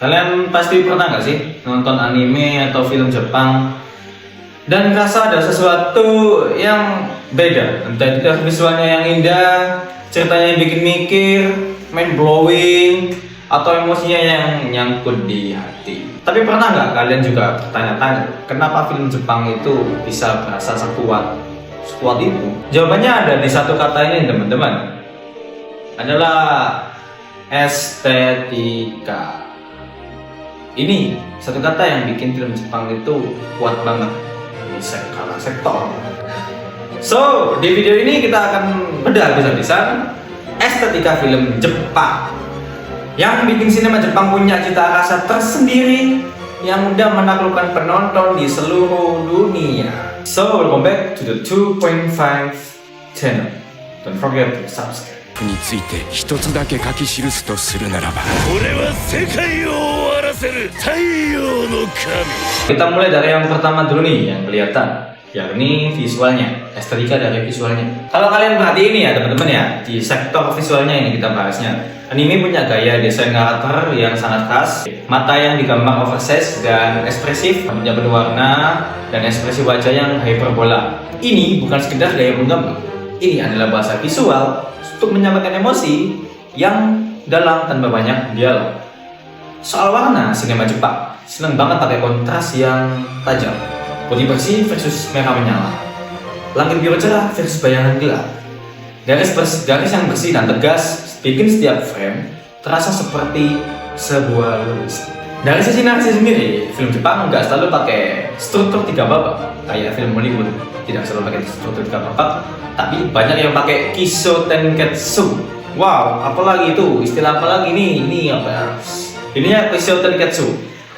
Kalian pasti pernah nggak sih nonton anime atau film Jepang dan ngerasa ada sesuatu yang beda, entah itu dari visualnya yang indah, ceritanya yang bikin mikir, mind blowing, atau emosinya yang nyangkut di hati. Tapi pernah nggak kalian juga bertanya-tanya kenapa film Jepang itu bisa berasa sekuat itu? Jawabannya ada di satu kata ini teman-teman, adalah estetika. Ini satu kata yang bikin film Jepang itu kuat banget di skala sektor. So, di video ini kita akan bedah habis-habisan estetika film Jepang yang bikin sinema Jepang punya cita rasa tersendiri yang udah menaklukkan penonton di seluruh dunia. So, welcome back to the 2.5 channel. Don't forget to subscribe. について一つだけ書き記すとするならば、俺は世界を終わらせる太陽の神。 Kita mulai dari yang pertama dulu nih, yang kelihatan, yakni visualnya, estetika dari visualnya. Kalau kalian perhatiin ya teman-teman ya, di sektor visualnya ini kita bahasnya. Anime punya gaya desain karakter yang sangat khas, mata yang digambar oversize dan ekspresif, rambutnya berwarna, dan ekspresi wajah yang hyperbola. Ini bukan sekedar gaya menggambar, ini adalah bahasa visual untuk menyampaikan emosi yang dalam tanpa banyak dialog. Soal warna, sinema Jepang seneng banget pakai kontras yang tajam, putih bersih versus merah menyala, langit biru cerah versus bayangan gelap. Garis yang bersih dan tegas bikin setiap frame terasa seperti sebuah lukisan. Dari sisi narasi sendiri, film Jepang nggak selalu pakai struktur 3 babak kayak film Hollywood. Tidak selalu pakai struktur 3 babak, tapi banyak yang pakai Kiso Tenketsu. Wow, apalagi itu? Istilah apa lagi nih? Ini apa ya? Ini ya Kiso Tenketsu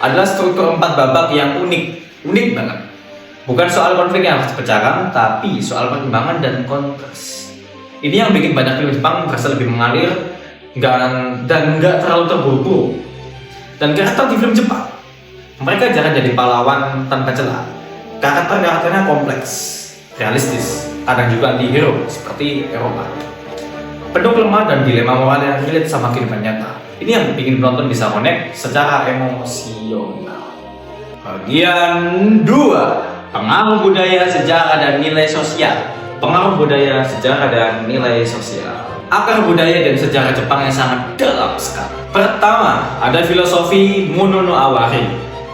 adalah struktur 4 babak yang unik banget. Bukan soal konflik yang harus dipecahkan, tapi soal perkembangan dan kontras. Ini yang bikin banyak film Jepang berasa lebih mengalir dan nggak terlalu terburu-buru. Dan karakter di film Jepang, mereka jangan jadi pahlawan tanpa celah. Karakternya kompleks, realistis, kadang juga anti-hero seperti Eropa. Penuh lemah dan dilema moral yang relate sama kehidupan nyata. Ini yang bikin penonton bisa connect secara emosional. Bagian 2, pengaruh budaya, sejarah, dan nilai sosial. Pengaruh budaya, sejarah, dan nilai sosial. Akar budaya dan sejarah Jepang yang sangat dalam sekali. Pertama, ada filosofi Mono no Awari,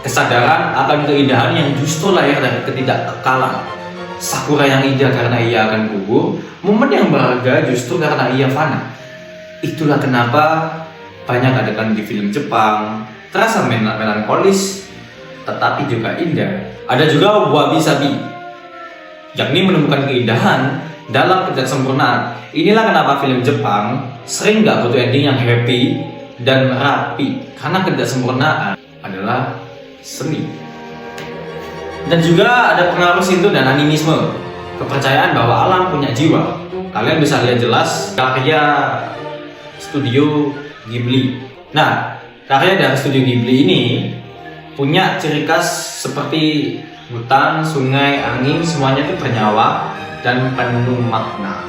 kesadaran akan keindahan yang justru lahir dari ketidakkekalan. Sakura yang indah karena ia akan gugur, momen yang berharga justru karena ia fana. Itulah kenapa banyak adegan di film Jepang terasa melankolis, tetapi juga indah. Ada juga wabi sabi, yakni menemukan keindahan dalam ketidaksempurnaan. Inilah kenapa film Jepang sering gak butuh ending yang happy dan rapi, karena ketidaksempurnaan adalah seni. Dan juga ada pengaruh Shinto dan animisme, kepercayaan bahwa alam punya jiwa. Kalian bisa lihat jelas karya studio Ghibli. Nah, karya dari studio Ghibli ini punya ciri khas seperti hutan, sungai, angin, semuanya itu bernyawa dan penuh makna.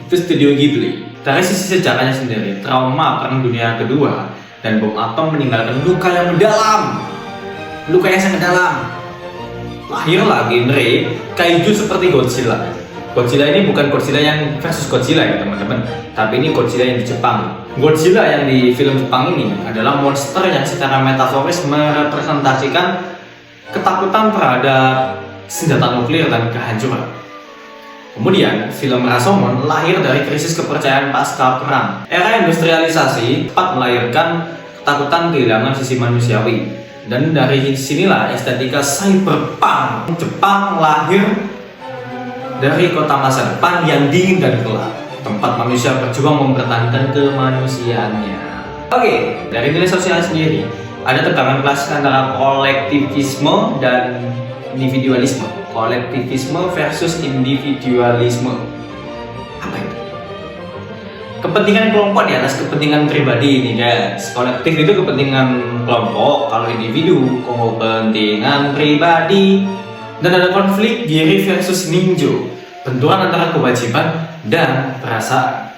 Itu studio Ghibli. Dari sisi sejarahnya sendiri, trauma Perang Dunia Kedua dan bom atom meninggalkan luka yang mendalam, luka yang sangat dalam. Lahirlah genre kaiju seperti Godzilla. Godzilla ini bukan Godzilla yang versus Godzilla ya teman-teman, tapi ini Godzilla yang di Jepang. Godzilla yang di film Jepang ini adalah monster yang secara metaforis merepresentasikan ketakutan terhadap senjata nuklir dan kehancuran. Kemudian, film Rashomon lahir dari krisis kepercayaan pasca perang. Era industrialisasi cepat melahirkan ketakutan kehilangan sisi manusiawi. Dan dari sinilah estetika cyberpunk Jepang lahir dari kota masa depan yang dingin dan gelap, tempat manusia berjuang mempertahankan kemanusiaannya. Oke, dari nilai sosial sendiri, ada tegangan klasik antara kolektivisme dan individualisme. Kolektivisme versus individualisme. Apa itu? Kepentingan kelompok di atas kepentingan pribadi ini guys. Kolektif itu kepentingan kelompok, kalau individu kepentingan pribadi. Dan ada konflik Giri versus Ninjo, benturan antara kewajiban dan perasaan.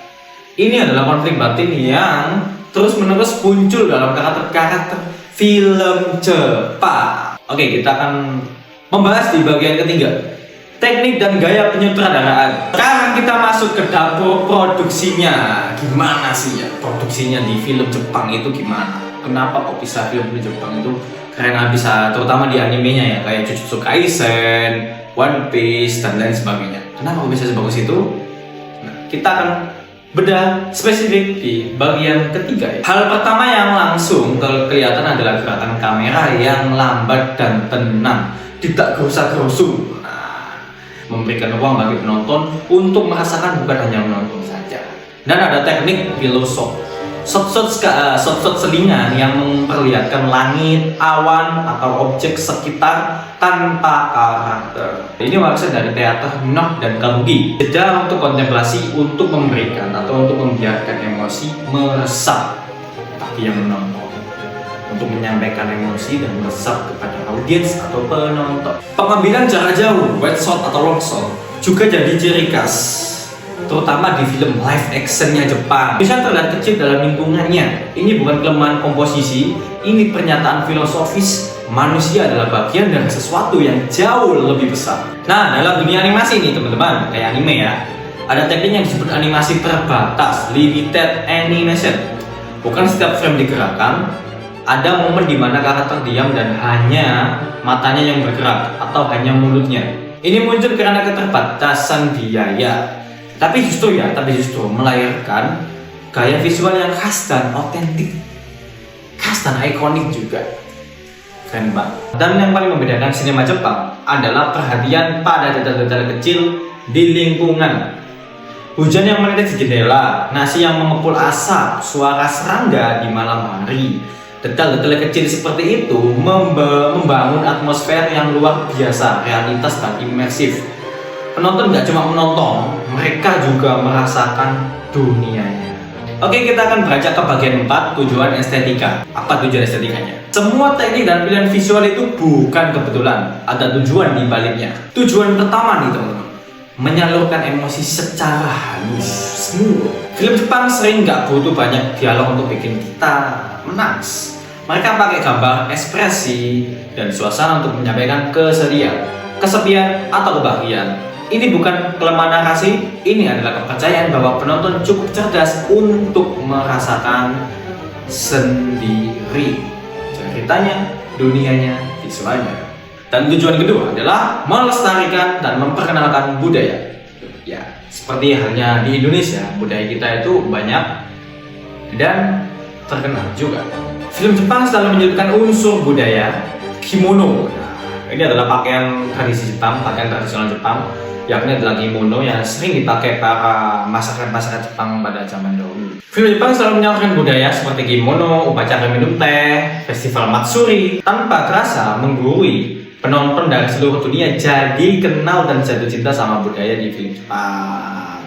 Ini adalah konflik batin yang terus-menerus muncul dalam karakter film Jepang. Oke, kita akan membahas di bagian ketiga, teknik dan gaya penyutradaraan. Sekarang kita masuk ke dapur produksinya. Gimana sih ya produksinya di film Jepang itu gimana? Kenapa kok bisa film Jepang itu keren bisa, terutama di animenya ya, kayak Jujutsu Kaisen, One Piece, dan lain sebagainya. Kenapa kok bisa sebagus itu? Nah, kita akan bedah spesifik di bagian ketiga ya. Hal pertama yang langsung kelihatan adalah gerakan kamera yang lambat dan tenang, tidak gerusa-gerusu. Nah, memberikan ruang bagi penonton untuk merasakan, bukan hanya menonton saja. Dan ada teknik filosof, shot selingan yang memperlihatkan langit, awan, atau objek sekitar tanpa karakter. Ini maksud dari teater Noh dan Kabuki. Jeda untuk kontemplasi, untuk memberikan atau untuk membiarkan emosi meresap bagi yang menonton, untuk menyampaikan emosi dan meresap kepada audiens atau penonton. Pengambilan jarak jauh, wide shot atau long shot, juga jadi ciri khas, terutama di film live actionnya Jepang. Bisa terlihat kecil dalam lingkungannya. Ini bukan kelemahan komposisi, ini pernyataan filosofis. Manusia adalah bagian dari sesuatu yang jauh lebih besar. Nah, dalam dunia animasi ini teman-teman, kayak anime ya, ada teknik yang disebut animasi terbatas, limited animation. Bukan setiap frame digerakkan, ada momen di mana karakter diam dan hanya matanya yang bergerak atau hanya mulutnya. Ini muncul karena keterbatasan biaya. Tapi justru melahirkan gaya visual yang khas dan otentik, khas dan ikonik juga. Keren banget. Dan yang paling membedakan sinema Jepang adalah perhatian pada detail-detail kecil di lingkungan. Hujan yang menetes di jendela, nasi yang mengepul asap, suara serangga di malam hari. Detail-detail kecil seperti itu membangun atmosfer yang luar biasa, realitas dan imersif. Penonton nggak cuma menonton, mereka juga merasakan dunianya. Oke, kita akan beranjak ke bagian 4, tujuan estetika. Apa tujuan estetikanya? Semua teknik dan pilihan visual itu bukan kebetulan, ada tujuan di baliknya. Tujuan pertama nih teman-teman, menyalurkan emosi secara halus, smooth. Film Jepang sering nggak butuh banyak dialog untuk bikin kita menangis. Mereka pakai gambar, ekspresi, dan suasana untuk menyampaikan kesedihan, kesepian, atau kebahagiaan. Ini bukan kelemahan narasi, ini adalah kepercayaan bahwa penonton cukup cerdas untuk merasakan sendiri ceritanya, dunianya, visualnya. Dan tujuan kedua adalah melestarikan dan memperkenalkan budaya. Ya, seperti halnya di Indonesia, budaya kita itu banyak dan terkenal juga. Film Jepang selalu menyebutkan unsur budaya kimono. Nah, ini adalah pakaian tradisi Jepang, pakaian tradisional Jepang, yakni adalah kimono yang sering dipakai para masyarakat Jepang pada zaman dahulu. Film Jepang selalu menyalurkan budaya seperti kimono, upacara minum teh, festival matsuri, tanpa terasa menggurui penonton dari seluruh dunia jadi kenal dan jatuh cinta sama budaya di film Jepang.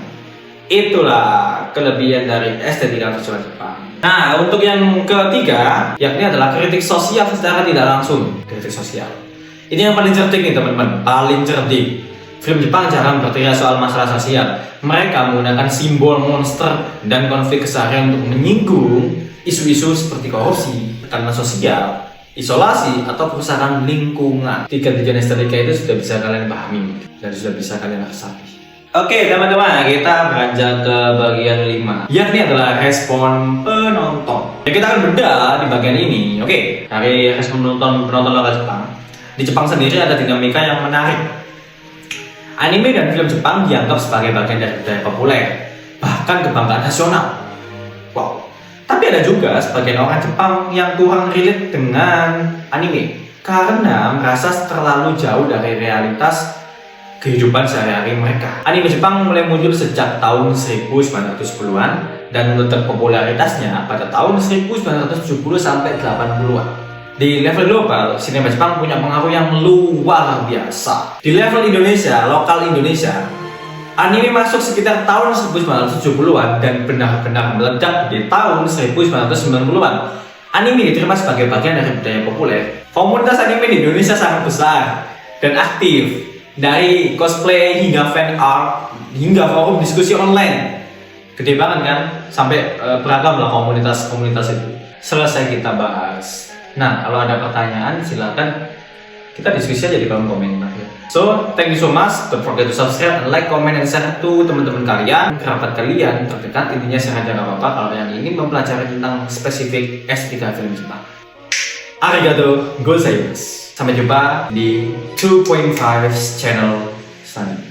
Itulah kelebihan dari estetika visual Jepang. Nah, untuk yang ketiga, yakni adalah kritik sosial secara tidak langsung. Kritik sosial. Ini yang paling cerdik nih teman-teman, paling cerdik. Film Jepang jarang bertanya soal masalah sosial. Mereka menggunakan simbol monster dan konflik keseharian untuk menyinggung isu-isu seperti korupsi, tekanan sosial, isolasi, atau kerusakan lingkungan. Tiga tujuan estetika itu sudah bisa kalian pahami dan sudah bisa kalian resapi. Oke teman-teman, kita beranjak ke bagian 5, yakni adalah respon penonton. Ya, kita akan bedah di bagian ini. Oke, dari respon penonton lokal Jepang. Di Jepang sendiri ada dinamika yang menarik. Anime dan film Jepang dianggap sebagai bagian dari budaya populer, bahkan kebanggaan nasional. Wow. Tapi ada juga sebagian orang Jepang yang kurang relate dengan anime karena merasa terlalu jauh dari realitas kehidupan sehari-hari mereka. Anime Jepang mulai muncul sejak tahun 1910-an dan menutup popularitasnya pada tahun 1970 sampai 80-an. Di level global, sinema Jepang punya pengaruh yang luar biasa. Di level Indonesia, lokal Indonesia, anime masuk sekitar tahun 1970-an dan benar-benar meledak di tahun 1990-an. Anime diterima sebagai bagian dari budaya populer. Komunitas anime di Indonesia sangat besar dan aktif, dari cosplay hingga fan art hingga forum diskusi online. Gede banget kan, sampai beragam lah komunitas itu. Selesai kita bahas Nah, kalau ada pertanyaan silakan kita diskusi aja di kolom komentar ya. So, thank you so much. Don't forget to subscribe, like, comment, and share to teman-teman kalian, kerabat kalian terdekat. Intinya share aja nggak apa-apa kalau yang ingin mempelajari tentang spesifik estetika film Jepang. Arigato gozaimasu. Sampai jumpa di 2.5 channel selanjutnya.